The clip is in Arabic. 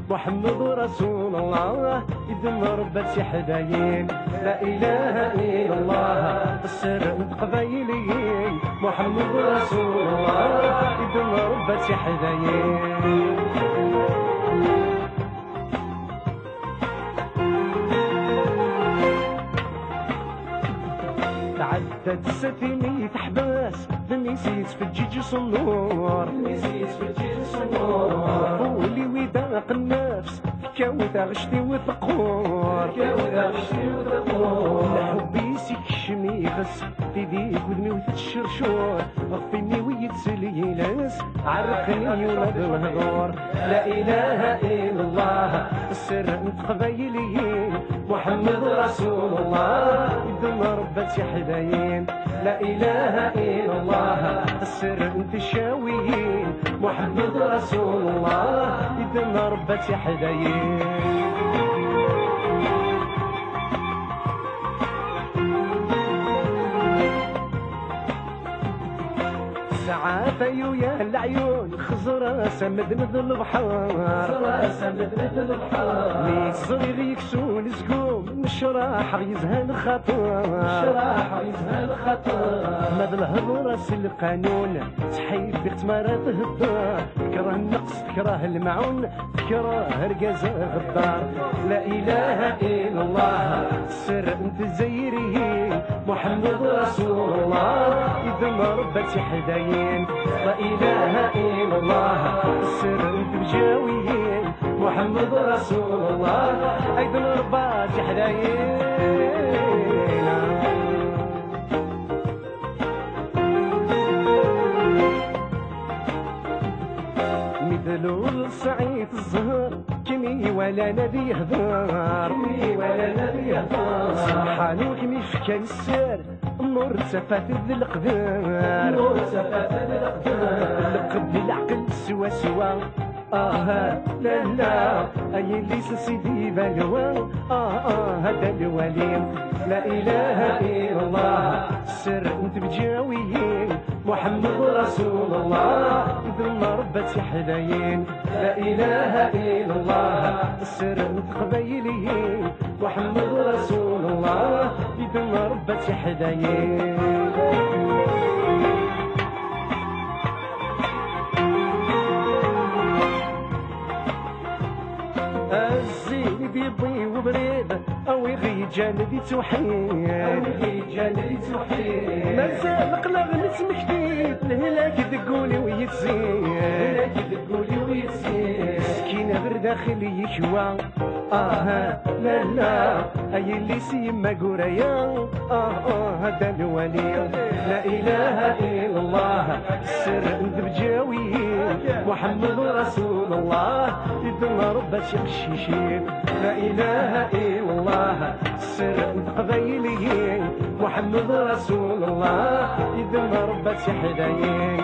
محمد رسول الله يدم ربة حدايين لا إله إلا الله السر قبيليين محمد رسول الله يدم ربة حدايين تعدت السفينة تحبس نسيت في الجيج صنور قولي وداق النفس كاودا غشتي وثقور حبي سيكشمي غس في ديك ودمي وتتشرشور غفني ويتسلي ناس عرقني ولاد الهضور لا إله إلا الله السر انت قبيليين محمد رسول الله يدم ربة حدايين لا إله إلا الله السر انت شاويين محمد رسول الله يدم ربة حدايين ساعات يا العيون خزرة سمد البحر مي صغير يكسون زقوم مشراح يزهن خطر ماذا الهضرة القانون تحيد في اختمارات الهدار تكره النقص تكره المعون تكره رقازة غدار لا إله إلا الله السر انت زيريين محمد رسول الله يدم ربة حدايين لا إله إلا الله السر انت بجاويين محمد رسول الله أيضا ربات حدايين مثلو الصعيد الزهر كمي ولا نبي يهضر سبحانه كمي فكا السر النور تفات ذي القدر لقد العقل سوا سوا لا لا أي اللي سيدي بلوى هذا الولي لا إله إلا الله السر انت بجاويين محمد رسول الله يدم ربة حدايين لا إله إلا الله السر انت قبيليين محمد رسول الله يدم ربة حدايين الزين بيضي وبريد او يغيجان دي توحيد مازال قلق نسمك جديد الهلاك تقولي ويتزيد سكينة غير داخلي يكوى لا لا اي اللي سيما قريا هذا الولي لا اله الا الله السر انت بجاويين محمد رسول الله يدم ربة الشيشين لا اله الا الله السر انت قبيليين محمد رسول الله يدم ربة حدايين